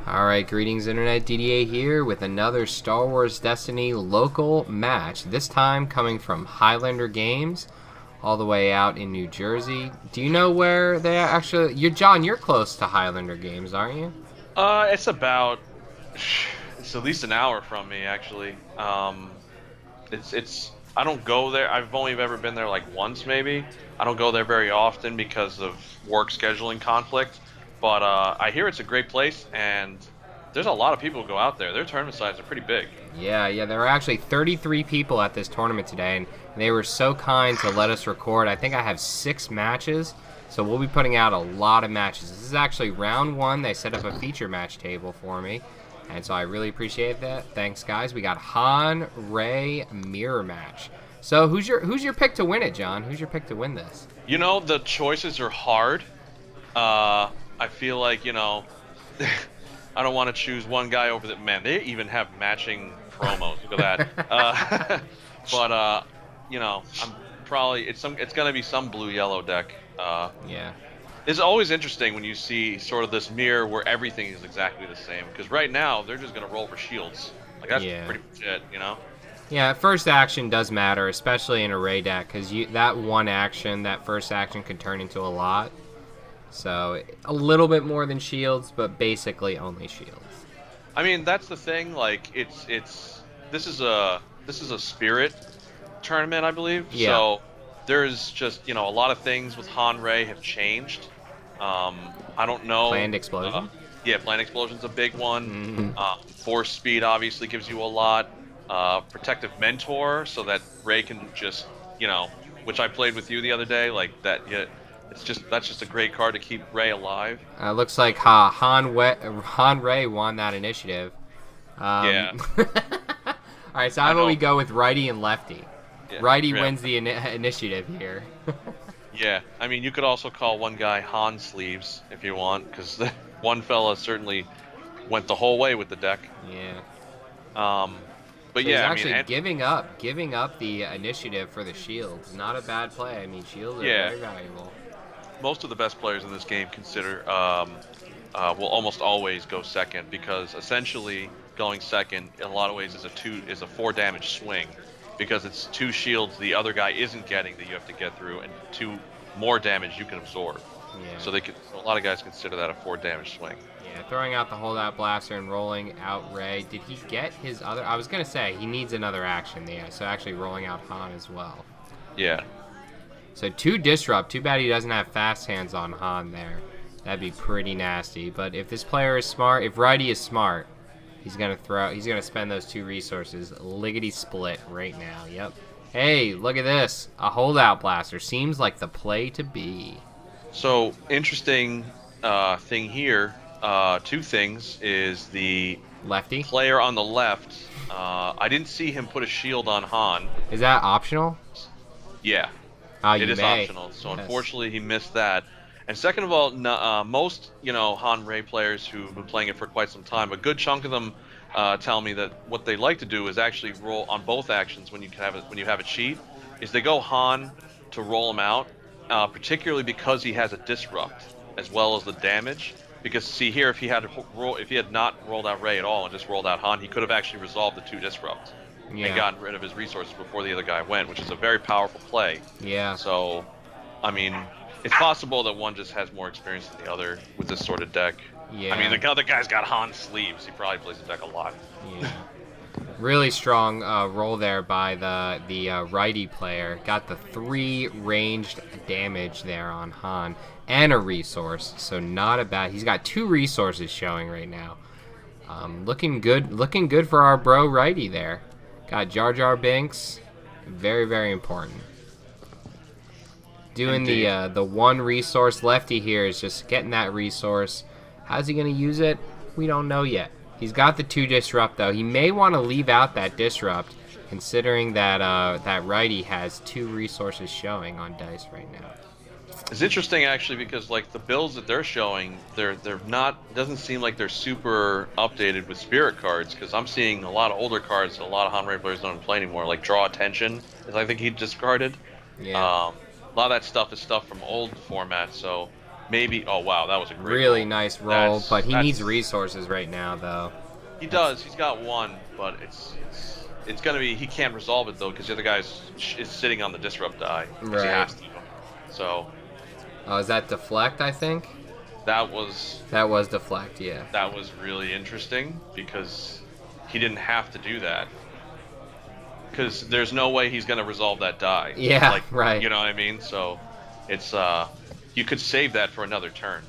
Alright, greetings Internet, DDA here with another Star Wars Destiny local match. This time coming from Highlander Games, all the way out in New Jersey. Do you know where they actually... John, you're close to Highlander Games, aren't you? It's at least an hour from me, actually. I don't go there. I've only ever been there like once, maybe. I don't go there very often because of work scheduling conflict. But I hear it's a great place, and there's a lot of people who go out there. Their tournament sizes are pretty big. Yeah, there were actually 33 people at this tournament today, and they were so kind to let us record. I think I have 6 matches, so we'll be putting out a lot of matches. This is actually round 1. They set up a feature match table for me, and so I really appreciate that. Thanks, guys. We got Han, Rey, mirror match. So who's your pick to win it, John? Who's your pick to win this? You know, the choices are hard. I feel like, I don't want to choose one guy over the... Man, they even have matching promos. Look at that. I'm probably... It's going to be some blue-yellow deck. Yeah. It's always interesting when you see sort of this mirror where everything is exactly the same. Because right now, they're just going to roll for shields. Like, that's pretty much it, Yeah, first action does matter, especially in a Rey deck, because that first action could turn into a lot. So, a little bit more than shields, but basically only shields. I mean, that's the thing, like, this is a spirit tournament, I believe. Yeah. So, there's just, a lot of things with Han Rey have changed. I don't know. Planned explosion? Yeah, planned explosion's a big one. Mm-hmm. Force speed obviously gives you a lot. Protective mentor, so that Rey can just, which I played with you the other day, like that. Yeah, that's just a great card to keep Rey alive. Looks like Han Rey won that initiative. Yeah. All right, so how about we go with righty and lefty? Yeah, Righty wins the initiative here. Yeah, I mean, you could also call one guy Han Sleeves if you want, because one fella certainly went the whole way with the deck. Yeah. But so yeah, he's actually giving up the initiative for the shields. Not a bad play. I mean, shields are very valuable. Most of the best players in this game will almost always go second, because essentially going second in a lot of ways is a 4 damage swing, because it's 2 shields the other guy isn't getting that you have to get through, and 2 more damage you can absorb. Yeah. So a lot of guys consider that a 4 damage swing. Yeah, throwing out the holdout blaster and rolling out Rey. Did he get his other... I was going to say, he needs another action. Yeah, so actually rolling out Han as well. Yeah. So 2 disrupt. Too bad he doesn't have fast hands on Han there. That'd be pretty nasty. But if this player is smart, if righty is smart, he's going to spend those 2 resources lickety split right now. Yep. Hey, look at this. A holdout blaster. Seems like the play to be. So, interesting thing here. 2 things is the lefty player on the left. I didn't see him put a shield on Han. Is that optional? Yeah, it is optional. So unfortunately, he missed that. And second of all, most Han Rey players who've been playing it for quite some time, a good chunk of them tell me that what they like to do is actually roll on both actions when you have a cheat. Is they go Han to roll him out, particularly because he has a disrupt as well as the damage. Because see here, if he had not rolled out Rey at all and just rolled out Han, he could have actually resolved the 2 disrupts and gotten rid of his resources before the other guy went, which is a very powerful play. Yeah. So, I mean, it's possible that one just has more experience than the other with this sort of deck. Yeah. I mean, the other guy's got Han Sleeves. He probably plays the deck a lot. Yeah. Really strong roll there by the righty player. Got the 3 ranged damage there on Han and a resource, so not a bad. He's got 2 resources showing right now. Looking good for our bro righty there. Got Jar Jar Binks, very very important. Doing the 1 resource. Lefty here is just getting that resource. How's he gonna use it? We don't know yet. He's got the 2 disrupt though. He may want to leave out that disrupt, considering that that righty has 2 resources showing on dice right now. It's interesting actually, because like the builds that they're showing, they're not. Doesn't seem like they're super updated with spirit cards, because I'm seeing a lot of older cards that a lot of Han Rey players don't play anymore. Like Draw Attention, I think he discarded. Yeah. A lot of that stuff is stuff from old formats. So Maybe. Oh wow, that was a great Really roll. nice roll, but he needs That's resources right now, though. He does. He's got one, but it's gonna be. He can't resolve it though because the other guy is sitting on the disrupt die. Because he Right. has to. So Oh, is that deflect? I think that was deflect. Yeah. that was really interesting because he didn't have to do that. Because there's no way he's gonna resolve that die. Yeah. Like, right. You know what I mean? So it's you could save that for another turn.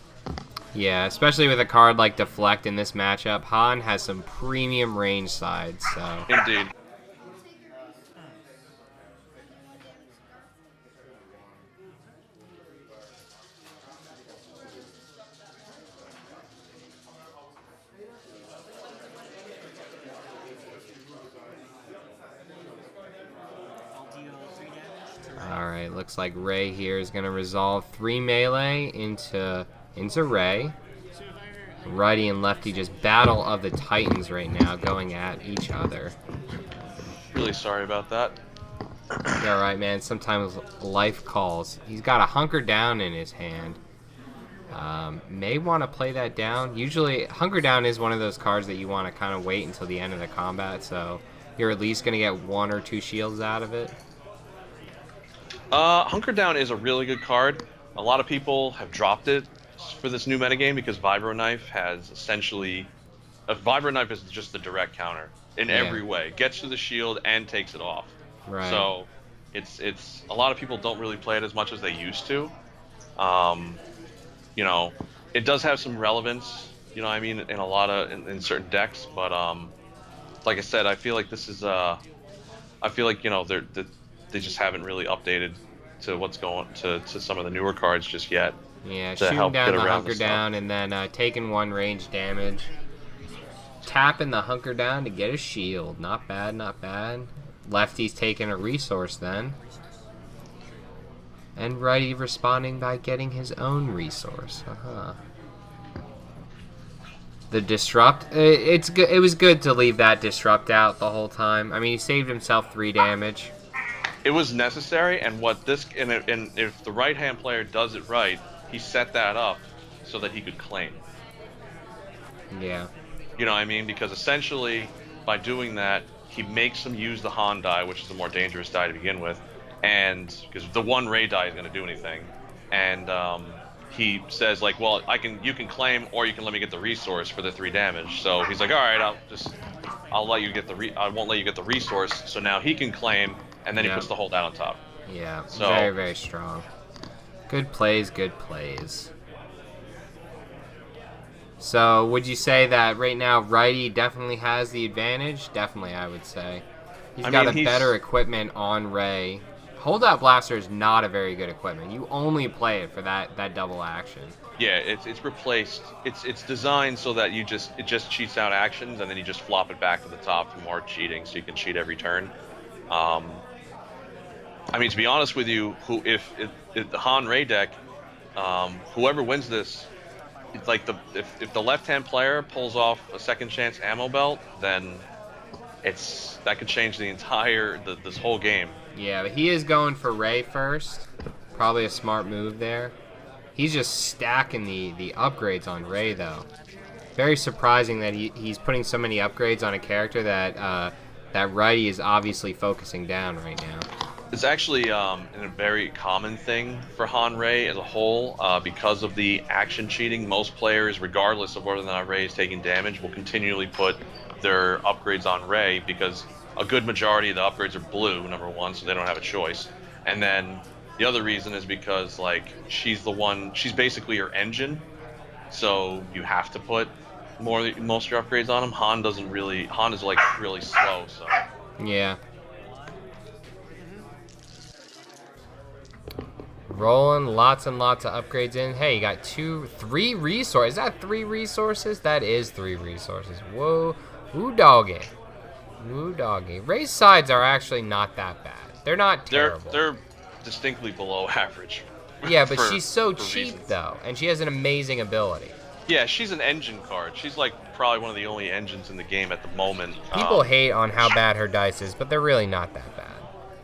Yeah, especially with a card like deflect in this matchup. Han has some premium range sides. So. Indeed. Alright, looks like Ray here is going to resolve 3 melee into Ray. Righty and lefty just battle of the titans right now, going at each other. Really sorry about that. Yeah, alright, man. Sometimes life calls. He's got a hunker down in his hand. May want to play that down. Usually, hunker down is one of those cards that you want to kind of wait until the end of the combat, so you're at least going to get 1 or 2 shields out of it. Hunker Down is a really good card. A lot of people have dropped it for this new metagame because Vibro Knife has essentially... Vibro Knife is just the direct counter in every way. Gets to the shield and takes it off. Right. So it's a lot of people don't really play it as much as they used to. You know, it does have some relevance, you know what I mean, in a lot of in certain decks, but like I said, I feel like this is I feel like, you know, they just haven't really updated to what's going to some of the newer cards just yet. Yeah, to shooting help down get the around hunker down and then taking 1 range damage. Tapping the hunker down to get a shield. Not bad, not bad. Lefty's taking a resource then. And righty responding by getting his own resource. The disrupt. It was good to leave that disrupt out the whole time. I mean, he saved himself 3 damage. It was necessary, and if the right-hand player does it right, he set that up so that he could claim. Yeah. You know what I mean? Because essentially, by doing that, he makes him use the Han die, which is the more dangerous die to begin with, and because the 1 Ray die is going to do anything, and he says like, well, you can claim, or you can let me get the resource for the 3 damage. So he's like, all right, I'll let you get I won't let you get the resource. So now he can claim, and then he puts the hold out on top. Yeah, so, very, very strong. Good plays, good plays. So, would you say that right now righty definitely has the advantage? Definitely, I would say. He's got better equipment on Ray. Holdout Blaster is not a very good equipment. You only play it for that double action. Yeah, it's replaced. It's designed so that it just cheats out actions, and then you just flop it back to the top for more cheating, so you can cheat every turn. I mean, to be honest with you, if the Han Ray deck, whoever wins this, it's like if the left-hand player pulls off a second chance ammo belt, then that could change the entire this whole game. Yeah, but he is going for Ray first. Probably a smart move there. He's just stacking the upgrades on Ray, though. Very surprising that he's putting so many upgrades on a character that righty is obviously focusing down right now. It's actually a very common thing for Han Ray as a whole because of the action cheating. Most players, regardless of whether or not Ray is taking damage, will continually put their upgrades on Ray because a good majority of the upgrades are blue, number one, so they don't have a choice. And then the other reason is because like she's basically your engine, so you have to put most of your upgrades on him. Han is like really slow, so. Yeah. Rolling lots and lots of upgrades in. Hey, you got 3 resources. Is that 3 resources? That is 3 resources. Whoa. Woo doggy. Woo doggy. Ray's sides are actually not that bad. They're not terrible. They're distinctly below average. Yeah, but she's so cheap though, and she has an amazing ability. Yeah, she's an engine card. She's like probably one of the only engines in the game at the moment. People hate on how bad her dice is, but they're really not that bad.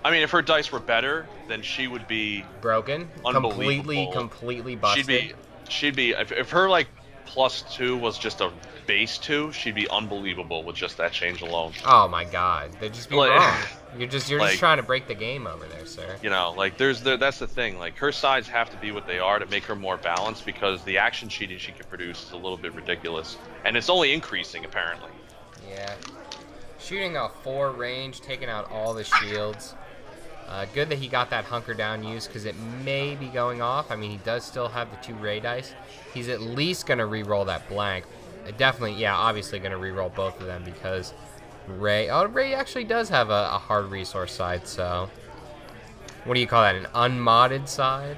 I mean, if her dice were better, then she would be broken, unbelievable. completely busted. she'd be if her like +2 was just a base 2, she'd be unbelievable with just that change alone. Oh my God, they'd just be wrong. You're just trying to break the game over there, sir. You know, like that's the thing. Like her sides have to be what they are to make her more balanced, because the action cheating she can produce is a little bit ridiculous, and it's only increasing apparently. Yeah, shooting a 4 range, taking out all the shields. Good that he got that hunker down use, because it may be going off. I mean, he does still have the 2 Ray dice. He's at least going to re-roll that blank. Definitely, yeah, obviously going to re-roll both of them, because Ray actually does have a hard resource side, so... What do you call that, an unmodded side?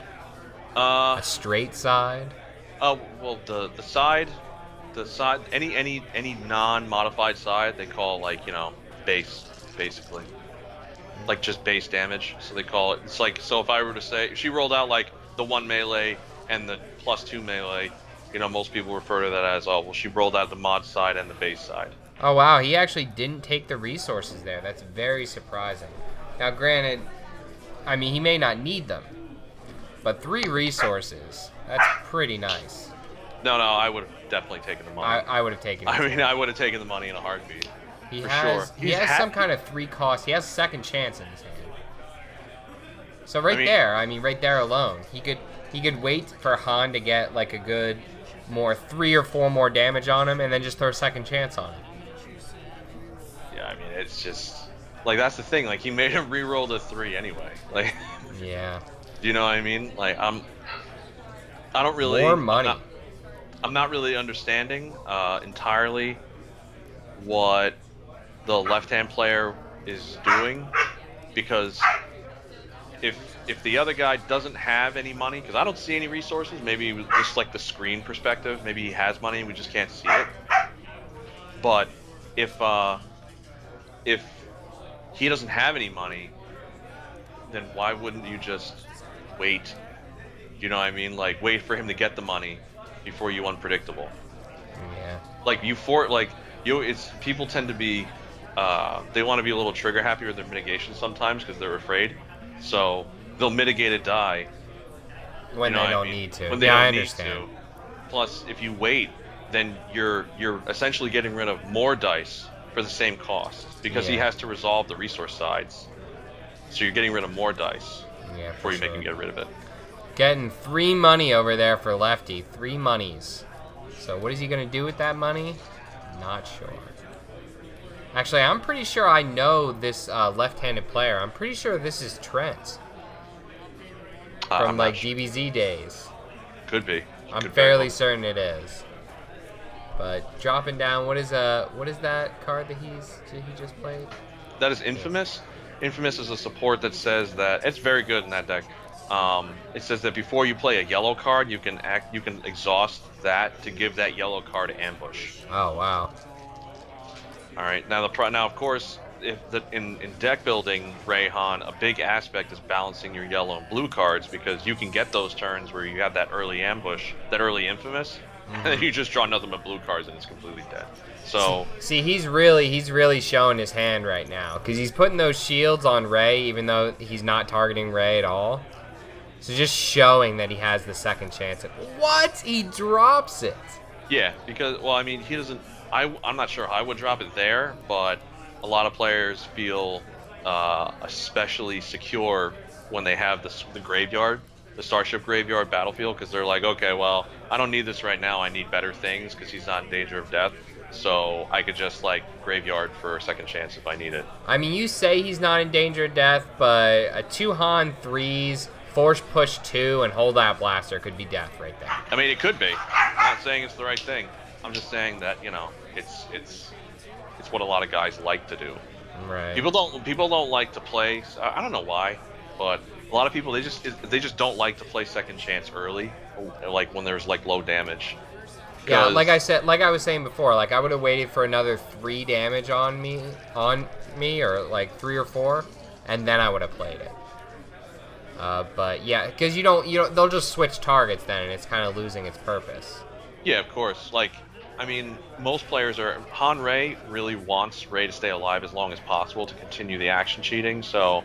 A straight side? Well, the side, any non-modified side, they call, like, you know, base, basically. Like just base damage, so they call it. It's like, so if I were to say, if she rolled out like the 1 melee and the +2 melee, you know, most people refer to that as, oh, well, she rolled out the mod side and the base side. Oh wow, he actually didn't take the resources there. That's very surprising. Now granted, I mean, he may not need them, but 3 resources, that's pretty nice. No, I would have definitely taken the money. I would have taken it. I would have taken the money in a heartbeat. He for has, sure. He has some kind of 3 cost. He has second chance in his hand. So right there alone, he could wait for Han to get like a good 3 or 4 more damage on him, and then just throw second chance on him. Yeah, I mean, it's just like, that's the thing. Like, he made him re-roll the 3 anyway. Like, yeah. Do you know what I mean? Like, I don't really. More money. I'm not really understanding entirely what the left-hand player is doing, because if the other guy doesn't have any money, because I don't see any resources, maybe it was just like the screen perspective, maybe he has money and we just can't see it. But if he doesn't have any money, then why wouldn't you just wait? You know what I mean? Like, wait for him to get the money before you unpredictable. Yeah. Like people tend to be they want to be a little trigger happy with their mitigation sometimes, because they're afraid. So they'll mitigate a die when they don't need to. When they don't need to. Plus, if you wait, then you're essentially getting rid of more dice for the same cost, because he has to resolve the resource sides. So you're getting rid of more dice before you make him get rid of it. Getting 3 money over there for Lefty. 3 monies. So what is he going to do with that money? Not sure. Actually, I'm pretty sure I know this left-handed player. I'm pretty sure this is Trent. From like DBZ days. Could be. I'm fairly certain it is. But dropping down, what is that card that he just played? That is Infamous. Infamous is a support that says that it's very good in that deck. It says that before you play a yellow card, you can exhaust that to give that yellow card ambush. Oh wow! All right, now of course, in deck building, Rayhan, a big aspect is balancing your yellow and blue cards, because you can get those turns where you have that early ambush, that early Infamous, and then you just draw nothing but blue cards and it's completely dead. So see, he's really showing his hand right now, because he's putting those shields on Ray, even though he's not targeting Ray at all. So just showing that he has the second chance. What? He drops it. Yeah, because, well, I mean, he doesn't. I'm not sure I would drop it there, but a lot of players feel especially secure when they have the graveyard, the Starship Graveyard battlefield, because they're like, okay, well, I don't need this right now. I need better things, because he's not in danger of death. So I could just, like, graveyard for a second chance if I need it. I mean, you say he's not in danger of death, but a 2 Han 3s, force push 2, and hold out blaster could be death right there. I mean, it could be. I'm not saying it's the right thing. I'm just saying that, you know, it's what a lot of guys like to do. Right. People don't like to play. I don't know why, but a lot of people they just don't like to play second chance early, like when there's like low damage. Yeah, like I was saying before, like I would have waited for another 3 damage on me, or like 3 or 4, and then I would have played it. But yeah, because you don't, they'll just switch targets then, and it's kind of losing its purpose. Yeah, of course. Like, I mean, most players Han Ray really wants Ray to stay alive as long as possible to continue the action cheating. So,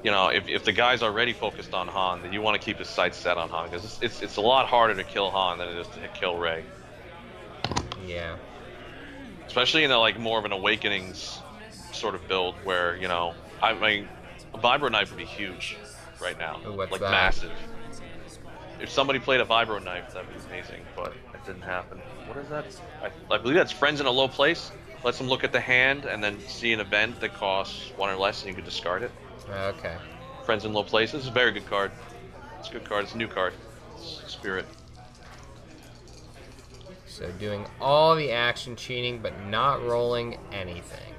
if the guy's already focused on Han, then you want to keep his sights set on Han, because it's a lot harder to kill Han than it is to kill Rey. Yeah. Especially in like more of an Awakenings sort of build where, I mean, a Vibro Knife would be huge right now. Ooh, what's like that? massive. If somebody played a Vibro Knife, that'd be amazing, but it didn't happen. What is that? I believe that's Friends in a Low Place. Lets them look at the hand and then see an event that costs 1 or less and you can discard it. Okay. Friends in Low Places is a very good card. It's a good card. It's a new card. It's Spirit. So doing all the action cheating, but not rolling anything.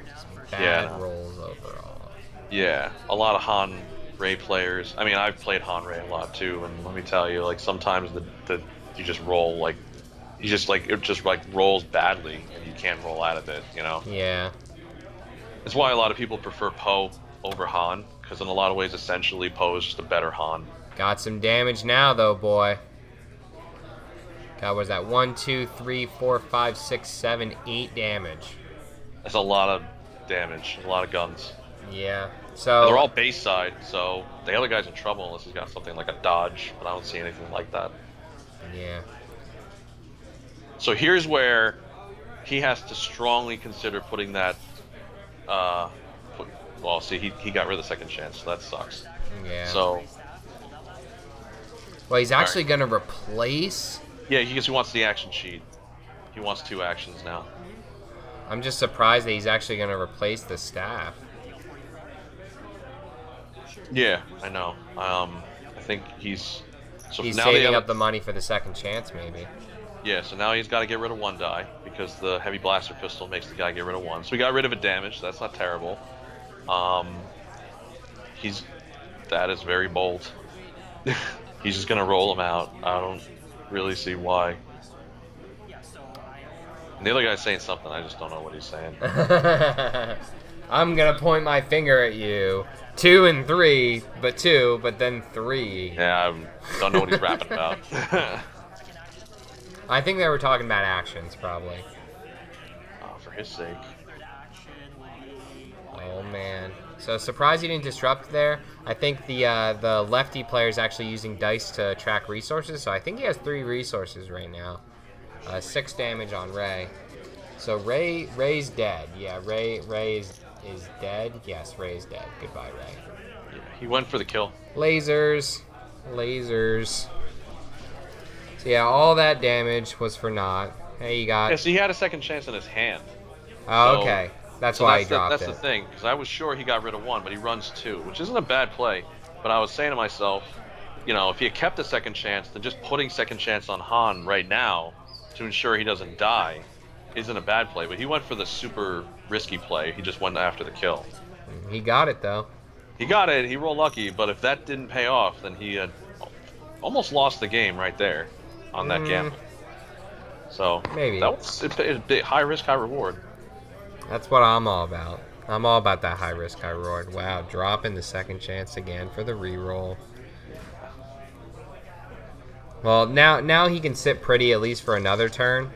Just bad rolls overall. Yeah, a lot of Han Rey players. I mean, I've played Han Rey a lot too, and let me tell you, like sometimes you just roll like it just rolls badly, and you can't roll out of it. Yeah. That's why a lot of people prefer Poe over Han, because in a lot of ways, essentially, Poe is just a better Han. Got some damage now, though, boy. God, was that 1, 2, 3, 4, 5, 6, 7, 8 damage? That's a lot of damage, a lot of guns. Yeah. So and they're all base side, so the other guy's in trouble unless he's got something like a dodge, but I don't see anything like that. Yeah. So here's where he has to strongly consider putting that. Well, see, he got rid of the second chance, so that sucks. Yeah. So. Well, he's actually going to replace. Yeah, because he wants the action sheet. He wants 2 actions now. I'm just surprised that he's actually going to replace the staff. Yeah, I know. I think he's. So He's now saving up the money for the second chance, maybe. Yeah, so now he's got to get rid of 1 die because the heavy blaster pistol makes the guy get rid of 1. So he got rid of a damage. So that's not terrible. That is very bold. He's just gonna roll him out. I don't really see why. And the other guy's saying something. I just don't know what he's saying. I'm gonna point my finger at you. 2 and 3, but 2, but then 3. Yeah, I don't know what he's rapping about. I think they were talking about actions, probably. For his sake. Oh man. So surprised he didn't disrupt there. I think the lefty player is actually using dice to track resources, so I think he has 3 resources right now. 6 damage on Rey. So Rey's dead. Yeah, Rey is dead. Yes, Rey's dead. Goodbye, Rey. Yeah, he went for the kill. Lasers. So yeah, all that damage was for naught. Hey, you got. Yeah, so he had a second chance in his hand. Oh, okay. That's why he dropped it. That's the thing, because I was sure he got rid of 1, but he runs 2, which isn't a bad play. But I was saying to myself, if he had kept a second chance, then just putting second chance on Han right now to ensure he doesn't die isn't a bad play. But he went for the super risky play. He just went after the kill. He got it, though. He got it. He rolled lucky. But if that didn't pay off, then he had almost lost the game right there on that gamble. So maybe that was a bit high risk, high reward. That's what I'm all about. I'm all about that high risk, high reward. Wow, dropping the second chance again for the reroll. Well, now he can sit pretty at least for another turn.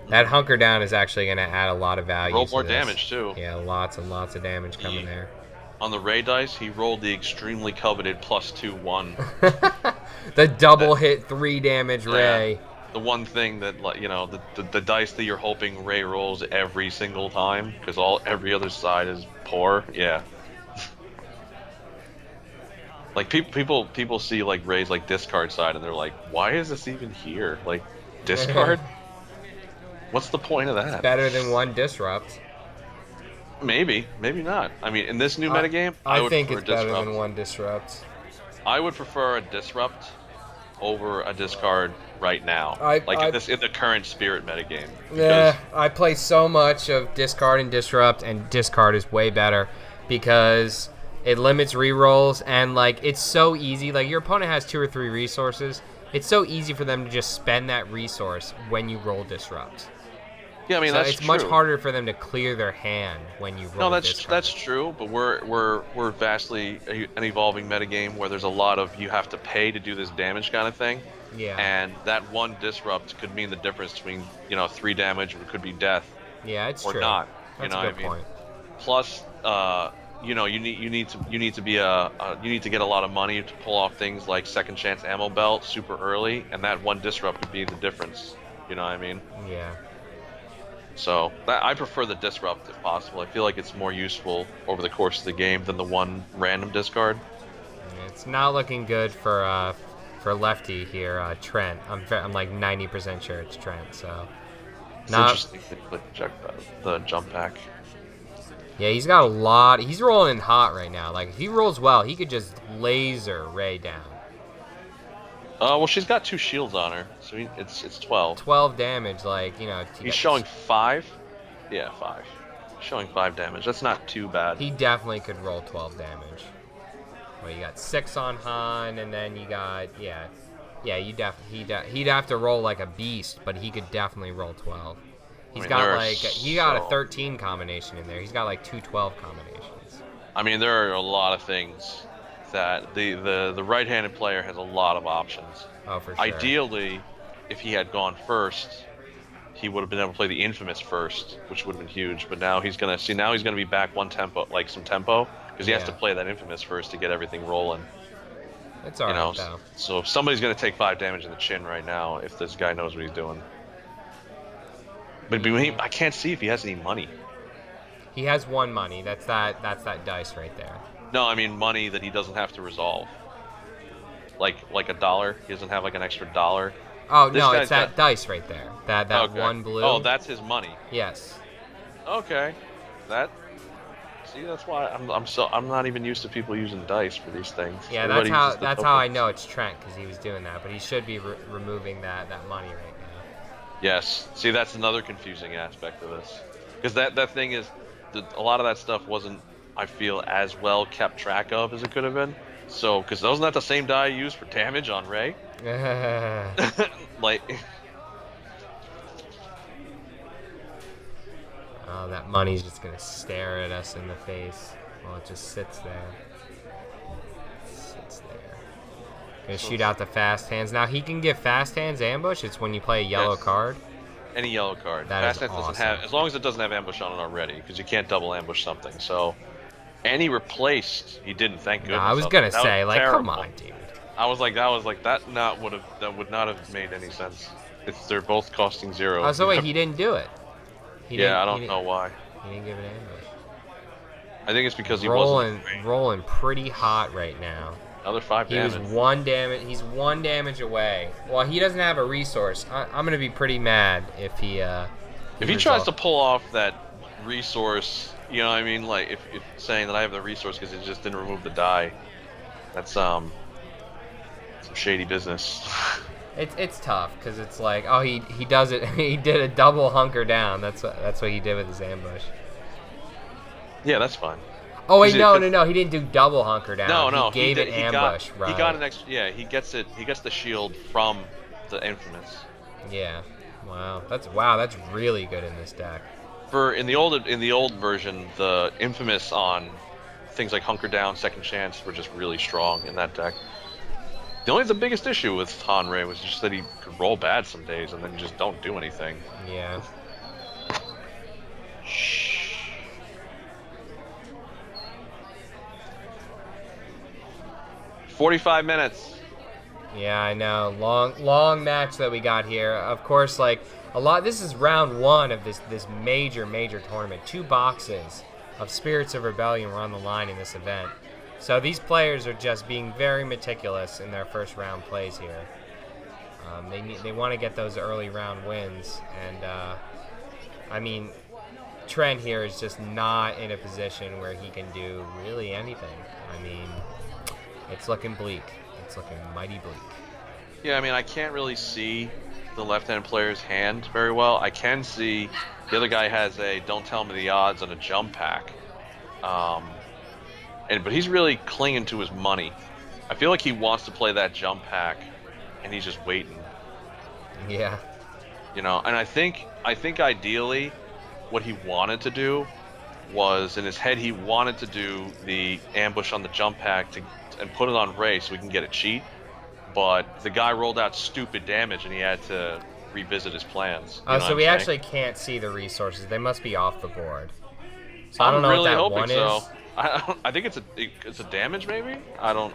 That hunker down is actually going to add a lot of value. Roll more damage too. Yeah, lots and lots of damage coming there. On the Rey dice, he rolled the extremely coveted +2/1. The double hit 3 damage Rey. The one thing that, the dice that you're hoping Rey rolls every single time, because every other side is poor. Yeah. Like people see like Rey's like discard side, and they're like, why is this even here? Like, discard? What's the point of that? It's better than 1 disrupt. Maybe not. I mean, in this new metagame, I would think prefer it's better disrupt. than 1 disrupt. I would prefer a disrupt over a discard right now. In the current Spirit metagame. Yeah, I play so much of discard and discard is way better because it limits rerolls and like it's so easy. Like your opponent has 2 or 3 resources. It's so easy for them to just spend that resource when you roll disrupt. Yeah, I mean, that's it's much harder for them to clear their hand when you roll. No, that's true. But we're vastly an evolving metagame where there's a lot of you have to pay to do this damage kind of thing. Yeah. And that 1 disrupt could mean the difference between 3 damage or it could be death. Yeah, it's or true. not. That's a good point. Plus, you know, you need to get a lot of money to pull off things like second chance ammo belt super early, and that one disrupt would be the difference. You know what I mean? Yeah. So I prefer the disrupt if possible. I feel like it's more useful over the course of the game than the one random discard. It's not looking good for lefty here, Trent. I'm like 90% sure it's Trent. So. It's interesting to check the jump pack. Yeah, he's got a lot. He's rolling hot right now. Like, if he rolls well, he could just laser Ray down. Well, she's got 2 shields on her, so it's 12. 12 damage, like, you know. He's showing 5? Yeah, 5. Showing 5 damage. That's not too bad. He definitely could roll 12 damage. Well, you got 6 on Han, and then you got, yeah, he'd have to roll like a beast, but he could definitely roll 12. He got a 13 combination in there. He's got like 2 12 combinations. I mean, there are a lot of things that the right-handed player has a lot of options. Oh, for sure. Ideally, if he had gone first, he would have been able to play the Infamous first, which would have been huge. But now he's gonna be back one tempo, like some tempo, because he has to play that Infamous first to get everything rolling. It's alright though. So somebody's gonna take 5 damage in the chin right now if this guy knows what he's doing. But I can't see if he has any money. He has 1 money. That's that dice right there. No, I mean money that he doesn't have to resolve. Like $1. He doesn't have like an extra $1. Oh no, it's that dice right there. That okay. 1 blue. Oh, that's his money. Yes. Okay. See, that's why I'm not even used to people using dice for these things. Yeah, that's how I know it's Trent, because he was doing that. But he should be removing that money right now. Yes. See, that's another confusing aspect of this, because that thing is, a lot of that stuff wasn't, I feel, as well kept track of as it could have been. So, because wasn't that the same die used for damage on Ray? Like. Oh, that money's just gonna stare at us in the face while it just sits there. Gonna shoot out the fast hands. Now he can give fast hands ambush. It's when you play a yellow card. Any yellow card. Fast hands awesome. Doesn't have, as long as it doesn't have ambush on it already, because you can't double ambush something. So, and he replaced. He didn't. Thank goodness. I was gonna say, like, come on, dude. I was like, that would not have made any sense. They're both costing 0. Oh, so wait, he didn't do it. I don't know why. He didn't give it ambush. I think it's because he wasn't rolling pretty hot right now. Another 5 damage. He was 1 damage. He's 1 damage away. Well, he doesn't have a resource. I'm gonna be pretty mad if he. If he tries to pull off that resource, you know what I mean? Like if saying that I have the resource because it just didn't remove the die, that's some shady business. It's tough because it's like, oh, he does it. He did a double hunker down. That's what he did with his ambush. Yeah, that's fine. Oh wait, no. He didn't do double hunker down. No, he gave it ambush. Right. He got an extra. Yeah, he gets the shield from the Infamous. Yeah. Wow. That's really good in this deck. In the old version, the Infamous on things like hunker down, second chance were just really strong in that deck. The biggest issue with Han Ray was just that he could roll bad some days and then just don't do anything. Yeah. 45 minutes. Yeah, I know. Long match that we got here. Of course, like a lot. This is round 1 of this major tournament. 2 boxes of Spirits of Rebellion were on the line in this event. So these players are just being very meticulous in their first round plays here. They want to get those early round wins, and I mean, Trent here is just not in a position where he can do really anything. I mean, it's looking bleak. It's looking mighty bleak. Yeah, I mean, I can't really see the left-hand player's hand very well. I can see the other guy has a don't tell me the odds on a jump pack. But he's really clinging to his money. I feel like he wants to play that jump pack, and he's just waiting. Yeah. You know, and I think ideally what he wanted to do was, in his head, he wanted to do the ambush on the jump pack and put it on Ray so we can get a cheat. But the guy rolled out stupid damage, and he had to revisit his plans. Oh, so we actually can't see the resources. They must be off the board. So I don't know really what that hoping one so. is. I think it's a damage maybe. I don't.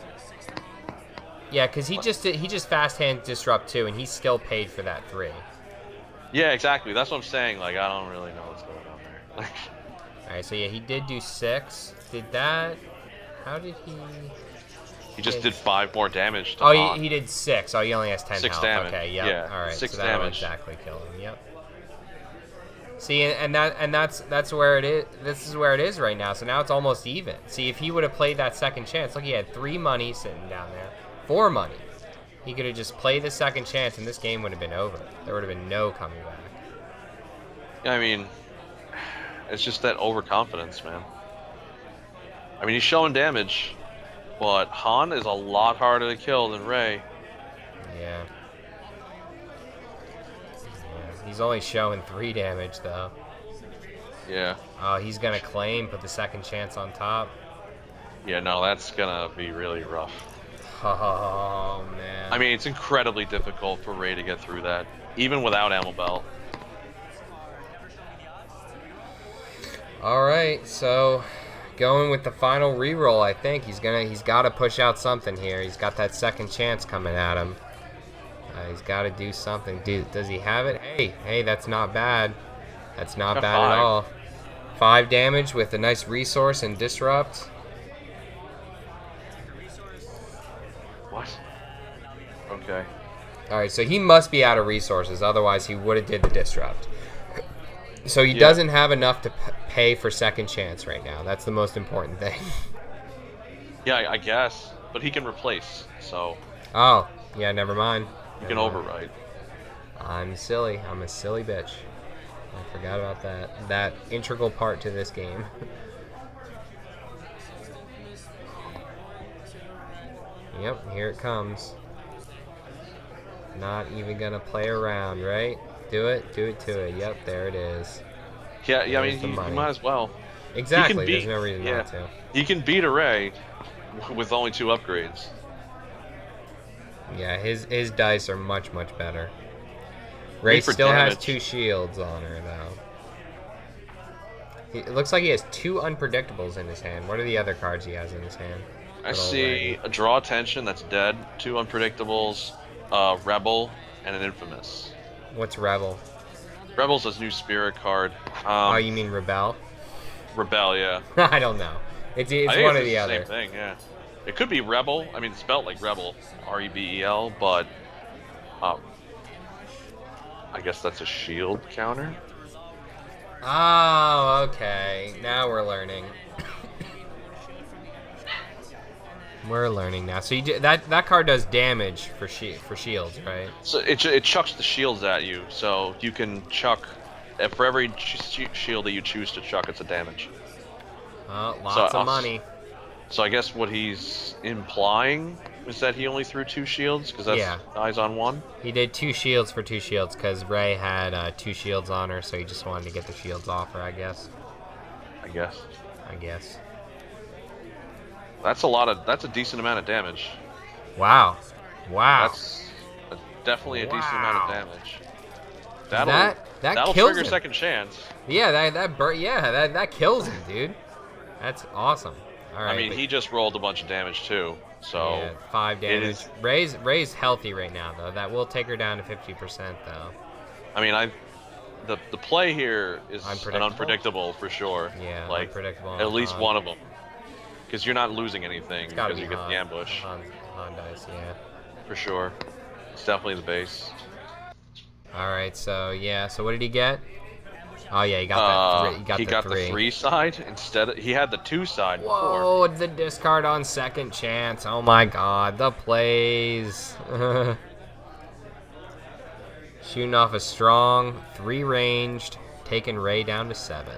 Yeah, because he just fast hand disrupt 2, and he still paid for that 3. Yeah, exactly. That's what I'm saying. Like, I don't really know what's going on there. All right, so yeah, he did do 6. Did that? How did he? He just did 5 more damage. To Oh, he did 6. Oh, he only has 10 6 health. damage. Okay, yep. Yeah. All right, 6 so that'll damage. exactly kill him. Yep. See, and that's where it is. This is where it is right now. So now it's almost even. See, if he would have played that second chance, look, he had 3 money sitting down there, 4 money. He could have just played the second chance, and this game would have been over. There would have been no coming back. I mean, it's just that overconfidence, man. I mean, he's showing damage, but Han is a lot harder to kill than Rey. Yeah. He's only showing 3 damage, though. Yeah. Oh, he's going to claim, put the second chance on top. Yeah, no, that's going to be really rough. Oh, man. I mean, it's incredibly difficult for Rey to get through that, even without ammo belt. All right, so going with the final reroll, I think he's got to push out something here. He's got that second chance coming at him. He's got to do something. Does he have it? Hey, that's not bad. That's not bad at all. 5 damage with a nice resource and disrupt. What? Okay. All right, so he must be out of resources. Otherwise, he would have did the disrupt. So he doesn't have enough to pay for second chance right now. That's the most important thing. Yeah, I guess. But he can replace, so... Oh, yeah, never mind. You can override. I'm silly. I'm a silly bitch. I forgot about that integral part to this game. Yep, here it comes. Not even gonna play around, right? Do it to it. Yep, there it is. Yeah, I mean, you might as well. Exactly, there's no reason not to. He can beat a Rey with only 2 upgrades. Yeah, his dice are much better. Rey still has 2 shields on her, though. It looks like he has 2 unpredictables in his hand. What are the other cards he has in his hand? I see a Draw Attention, that's dead. 2 unpredictables, Rebel, and an Infamous. What's Rebel? Rebel's his new spirit card. Oh, you mean Rebel? Rebel, yeah. I don't know. It's one or the other. Same thing, yeah. It could be Rebel. I mean, it's spelled like Rebel, R-E-B-E-L, but I guess that's a shield counter. Oh, okay. Now we're learning. We're learning now. So that card does damage for shields, right? So it chucks the shields at you. So you can chuck for every shield that you choose to chuck, it's a damage. Lots of money. So I guess what he's implying is that he only threw 2 shields because that's eyes on 1. He did 2 shields for 2 shields because Rey had 2 shields on her, so he just wanted to get the shields off her, I guess. I guess. That's a decent amount of damage. Wow. That's definitely a decent amount of damage. That'll kills trigger him. second chance. Yeah, that kills him, dude. That's awesome. All right. I mean, he just rolled a bunch of damage too. So yeah, 5 damage. Rey's healthy right now though. That will take her down to 50% though. I mean, the play here is unpredictable for sure. Yeah, like unpredictable. At least one of them. Because you're not losing anything because you get the ambush. Han dice, yeah. For sure. It's definitely the base. Alright, so what did he get? Oh yeah, he got that 3. He got the 3 side instead of... He had the 2 side before. Whoa, the discard on second chance. Oh my god, the plays. Shooting off a strong, 3 ranged, taking Rey down to 7.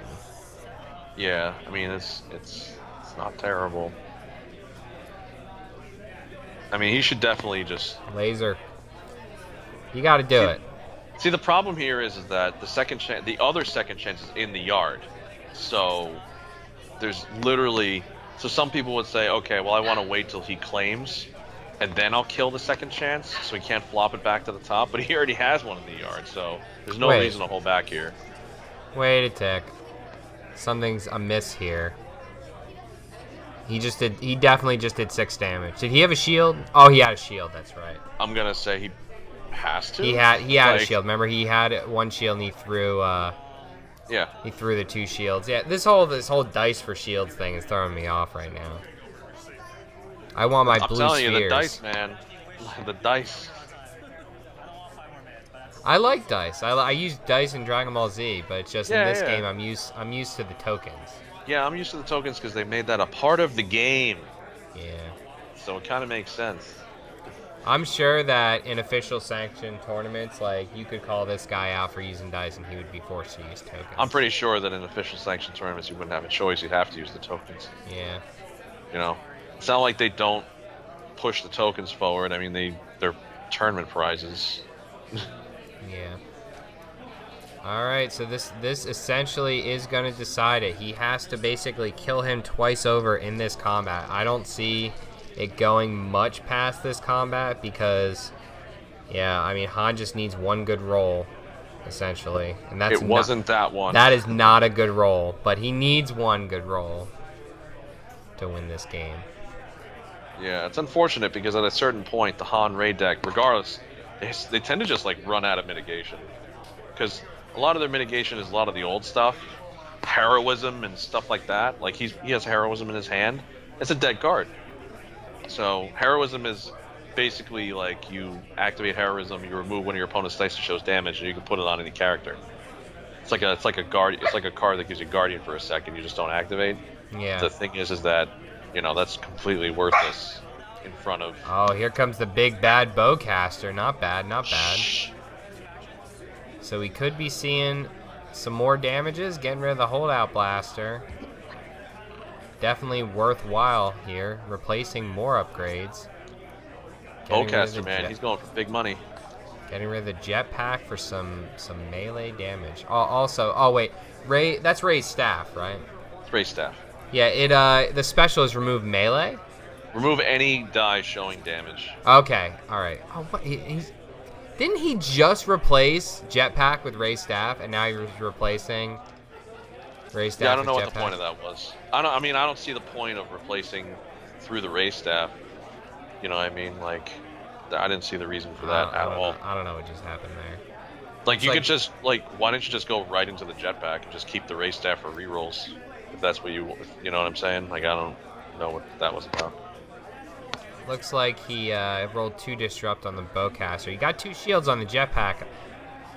Yeah, I mean, it's not terrible. I mean, he should definitely just... Laser. You gotta do it. See, the problem here is that the other second chance is in the yard. So, there's literally... So some people would say, okay, well, I want to wait till he claims, and then I'll kill the second chance, so he can't flop it back to the top. But he already has one in the yard, so there's no reason to hold back here. Wait a tick. Something's amiss here. He just did. He definitely just did 6 damage. Did he have a shield? Oh, he had a shield. That's right. I'm gonna say he has to. He had a shield. Remember, he had 1 shield and he threw. Yeah. He threw the 2 shields. Yeah. This whole dice for shields thing is throwing me off right now. I want my blue spheres. I'm telling you, the dice, man. The dice. I like dice. I use dice in Dragon Ball Z, but it's just in this game I'm used to the tokens. Yeah, I'm used to the tokens because they made that a part of the game. Yeah. So it kind of makes sense. I'm sure that in official sanctioned tournaments, like, you could call this guy out for using dice and he would be forced to use tokens. I'm pretty sure that in official sanctioned tournaments you wouldn't have a choice. You'd have to use the tokens. Yeah. You know, it's not like they don't push the tokens forward. I mean, they're tournament prizes. Yeah. All right, so this essentially is going to decide it. He has to basically kill him twice over in this combat. I don't see it going much past this combat because, yeah, I mean, Han just needs 1 good roll, essentially. And that's wasn't that one. That is not a good roll, but he needs 1 good roll to win this game. Yeah, it's unfortunate because at a certain point, the Han Rey deck, regardless, they tend to just, like, run out of mitigation. Because a lot of their mitigation is a lot of the old stuff. Heroism and stuff like that. Like, he has heroism in his hand. It's a dead card. So, heroism is basically like you activate heroism, you remove one of your opponent's dice that shows damage, and you can put it on any character. It's like a card that gives you Guardian for a second, you just don't activate. Yeah. The thing is that, you know, that's completely worthless in front of... Oh, here comes the big bad bowcaster. Not bad, not bad. Shh. So we could be seeing some more damages, getting rid of the holdout blaster. Definitely worthwhile here, replacing more upgrades. Bowcaster, man, he's going for big money. Getting rid of the jetpack for some melee damage. Oh wait, Rey, that's Rey's staff, right? It's Rey's staff. Yeah, the special is remove melee. Remove any die showing damage. Okay, all right. Oh, what? Didn't he just replace jetpack with Rey's staff, and now he's replacing Rey's staff? Yeah, I don't know with what jetpack? the point of that was. I don't see the point of replacing through the Rey staff. You know what I mean? Like, I didn't see the reason for that at all. I don't know what just happened there. Like, you could just, like, why don't you just go right into the jetpack and just keep the Rey staff for rerolls? If that's what you know what I'm saying? Like, I don't know what that was about. Looks like he rolled 2 disrupt on the bowcaster. He got 2 shields on the jetpack.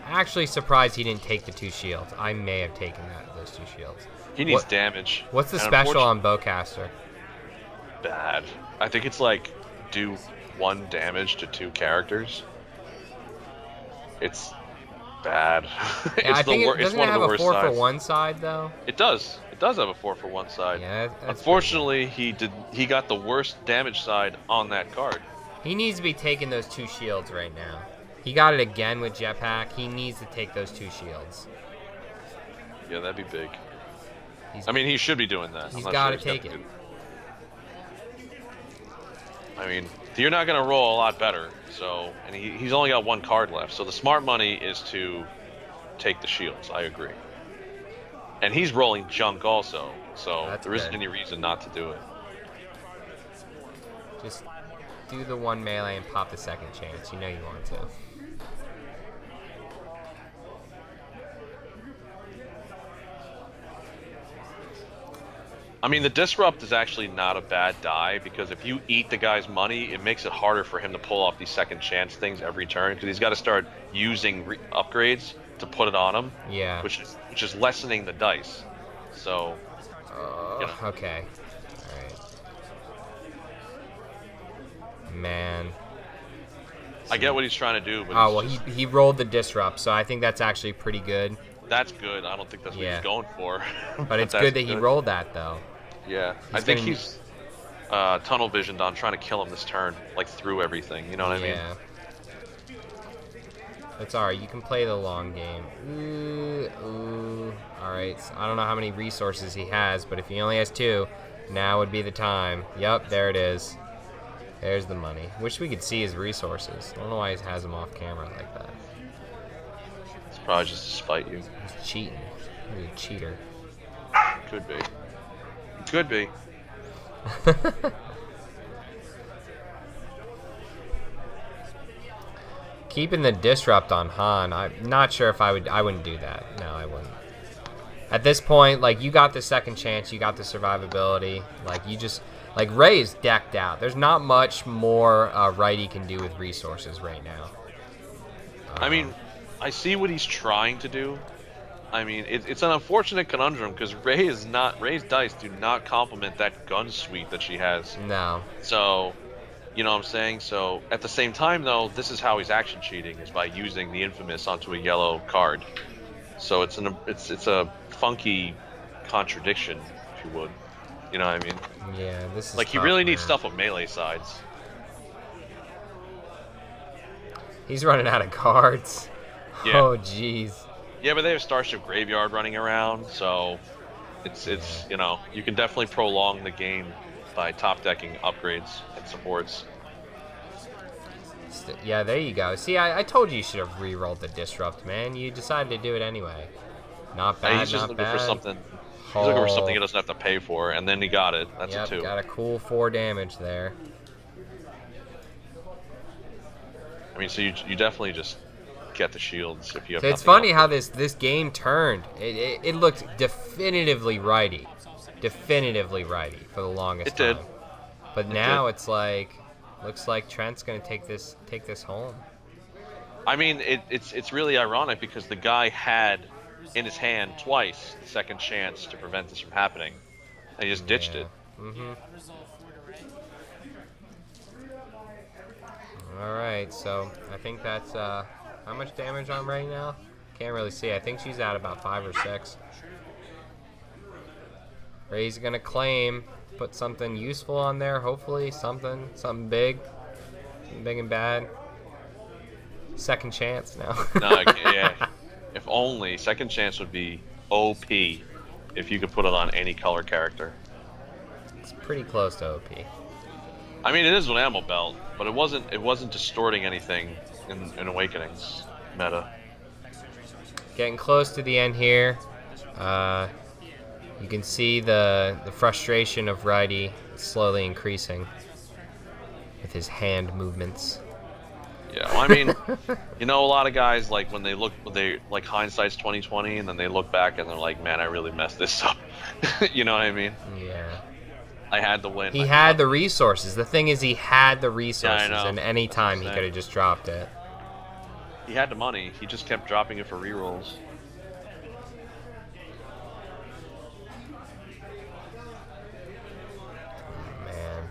Actually surprised he didn't take the 2 shields. I may have taken those 2 shields. He needs damage. What's the special on bowcaster? Bad. I think it's like do 1 damage to 2 characters. It's bad. Yeah, I think it doesn't have a 4 sides. for 1 side though. It does. It does have a 4 for 1 side. Yeah, unfortunately, he got the worst damage side on that card. He needs to be taking those 2 shields right now. He got it again with jetpack. He needs to take those 2 shields. Yeah, that'd be big. I mean, he should be doing that. He's got to take it. I mean, you're not going to roll a lot better. So, and he's only got 1 card left. So the smart money is to take the shields. I agree. And he's rolling junk also. So there isn't any reason not to do it. Just do the 1 melee and pop the 2nd chance. You know you want to. I mean, the Disrupt is actually not a bad die, because if you eat the guy's money, it makes it harder for him to pull off these 2nd chance things every turn, because he's got to start using upgrades to put it on him. Yeah. Which is lessening the dice. So. Okay. All right. Man. I get what he's trying to do, but he rolled the Disrupt, so I think that's actually pretty good. That's good. I don't think that's what he's going for. But it's good that he rolled that, though. Yeah. I think he's tunnel visioned on trying to kill him this turn, like through everything. You know what I mean? Yeah. It's alright. You can play the long game. Ooh. Alright. So I don't know how many resources he has, but if he only has 2, now would be the time. Yep, there it is. There's the money. Wish we could see his resources. I don't know why he has them off camera like that. It's probably just to spite you. He's cheating. He's a cheater. Could be. Could be. Keeping the disrupt on Han, I'm not sure if I wouldn't do that. No, I wouldn't. At this point, like, you got the second chance, you got the survivability. Like, you just, like, Rey is decked out. There's not much more Righty can do with resources right now. I mean, I see what he's trying to do. I mean, it's an unfortunate conundrum because Rey's dice do not complement that gun suite that she has. No. So, you know what I'm saying? So, at the same time, though, this is how he's action cheating, is by using the infamous onto a yellow card. So it's a funky contradiction, if you would. You know what I mean? Yeah, this is like, tough, he really needs man. stuff with melee sides. He's running out of cards. Yeah. Oh, jeez. Yeah, but they have Starship Graveyard running around, so it's you know, you can definitely prolong the game by top decking upgrades and supports. Yeah, there you go. See, I told you should have re-rolled the disrupt, man. You decided to do it anyway. Not bad, He's just not looking bad. for something. He's looking for something he doesn't have to pay for, and then he got it. That's Yep, a 2. got a cool 4 damage there. I mean, so you definitely just get the shields if you have. So it's nothing funny else. how this game turned. It looked definitively righty. Definitively righty for the longest It did. time. But now it's like, looks like Trent's gonna take this home. I mean, it's really ironic because the guy had in his hand twice the second chance to prevent this from happening, and he just ditched it. Mm-hmm. All right, so I think that's how much damage on right now? Can't really see. I think she's at about 5 or 6. Rey's gonna claim, put something useful on there. Hopefully, something big and bad. Second chance now. No, yeah. If only second chance would be OP if you could put it on any color character. It's pretty close to OP. I mean, it is an ammo belt, but it wasn't distorting anything in Awakenings meta. Getting close to the end here. You can see the frustration of Righty slowly increasing with his hand movements. Yeah, well, I mean, you know, a lot of guys, like, when they like, hindsight's 20/20, and then they look back and they're like, man, I really messed this up. You know what I mean? Yeah. I had to win. He had the resources. The thing is, he had the resources, know. and any time he could have just dropped it. He had the money. He just kept dropping it for rerolls. Man.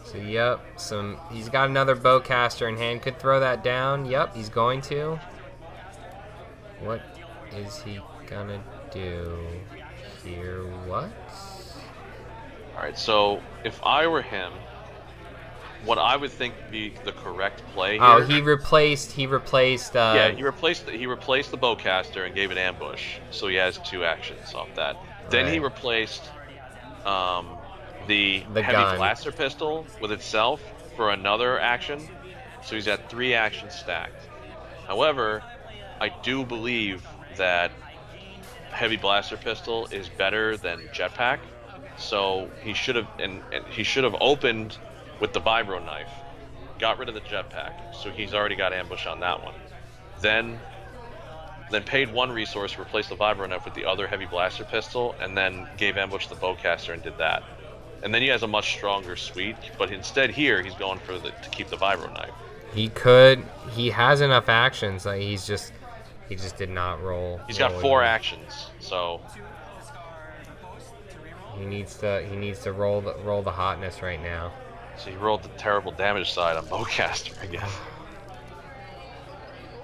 So, yep. He's got another bowcaster in hand. Could throw that down. Yep, he's going to. What is he gonna do here? What? Alright, so if I were him, what I would think would be the correct play here. Oh, he replaced. Yeah, he replaced the bowcaster and gave it ambush, so he has 2 actions off that. Then he replaced the heavy gun. blaster pistol with itself for another action, so he's at 3 actions stacked. However, I do believe that heavy blaster pistol is better than jetpack, so he should have opened with the vibro knife, got rid of the jetpack, so he's already got ambush on that one. Then paid 1 resource, replaced the vibro knife with the other heavy blaster pistol, and then gave ambush to the bowcaster and did that. And then he has a much stronger suite, but instead here he's going for to keep the vibro knife. He has enough actions. Like, he just did not roll. He's got 4 actions, so he needs to roll the hotness right now. So he rolled the terrible damage side on bowcaster, I guess.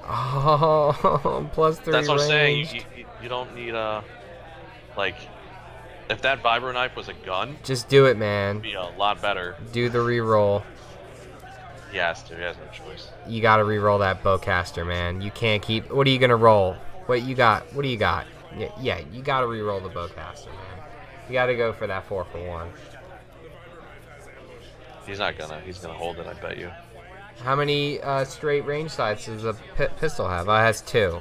Oh, plus 3 That's what I'm saying. ranged. You don't need like, if that vibro knife was a gun, Just do it, man. it'd be a lot better. Do the reroll. He has to. He has no choice. You gotta reroll that bowcaster, man. You can't keep. What are you gonna roll? What do you got? Yeah, you gotta reroll the bowcaster, man. You gotta go for that 4 for 1. He's not gonna. He's gonna hold it, I bet you. How many straight range sights does a pistol have? It has 2.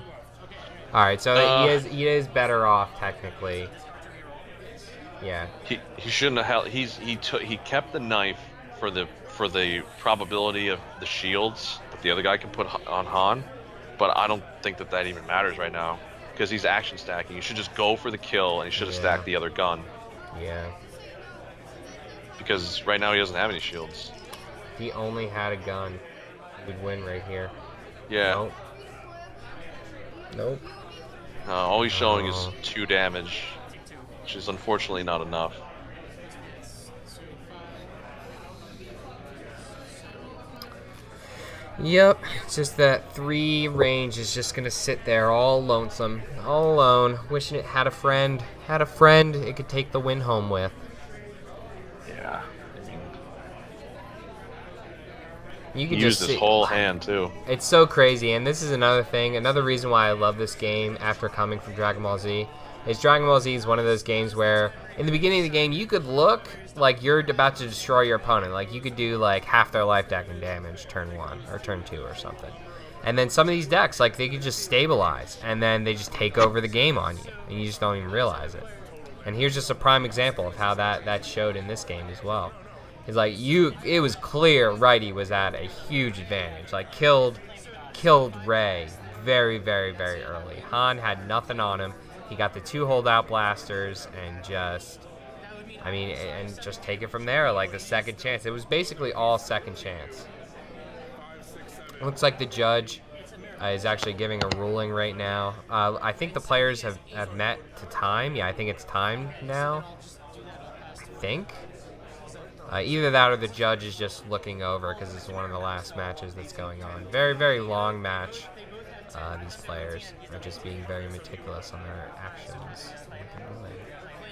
All right, so he is better off technically. Yeah. He shouldn't have held. He kept the knife for the probability of the shields that the other guy can put on Han, but I don't think that even matters right now because he's action stacking. You should just go for the kill, and he should have stacked the other gun. Yeah. Because right now he doesn't have any shields. If he only had a gun, he would win right here. Yeah. Nope. Nope. All he's showing is 2 damage, which is unfortunately not enough. Yep, it's just that 3 range is just gonna sit there all lonesome, all alone, wishing it had a friend. Had a friend it could take the win home with. Yeah. You can use his whole hand too. It's so crazy, and this is another thing, another reason why I love this game after coming from Dragon Ball Z. Is Dragon Ball Z is one of those games where in the beginning of the game you could look like you're about to destroy your opponent. Like you could do like half their life deck and damage turn 1 or turn 2 or something. And then some of these decks, like they could just stabilize and then they just take over the game on you and you just don't even realize it. And here's just a prime example of how that showed in this game as well. It's like it was clear Righty was at a huge advantage. Like killed Rey very, very, very early. Han had nothing on him. He got the 2 holdout blasters and just take it from there. Like the second chance. It was basically all second chance. Looks like the judge is actually giving a ruling right now. I think the players have met to time. Yeah, I think it's time now. I think. Either that or the judge is just looking over because it's one of the last matches that's going on. Very, very long match. These players are just being very meticulous on their actions.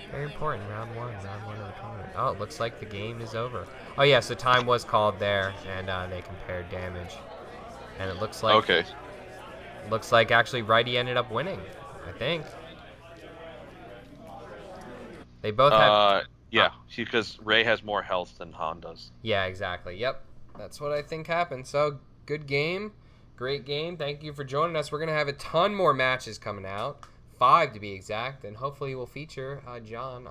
Very important, round one of the tournament. Oh, it looks like the game is over. Oh yeah, so time was called there, and they compared damage. And it looks like looks like actually Righty ended up winning, I think. They both have... Yeah, because Rey has more health than Han does. Yeah, exactly. Yep. That's what I think happened. So, good game. Great game. Thank you for joining us. We're going to have a ton more matches coming out. 5 to be exact. And hopefully we'll feature John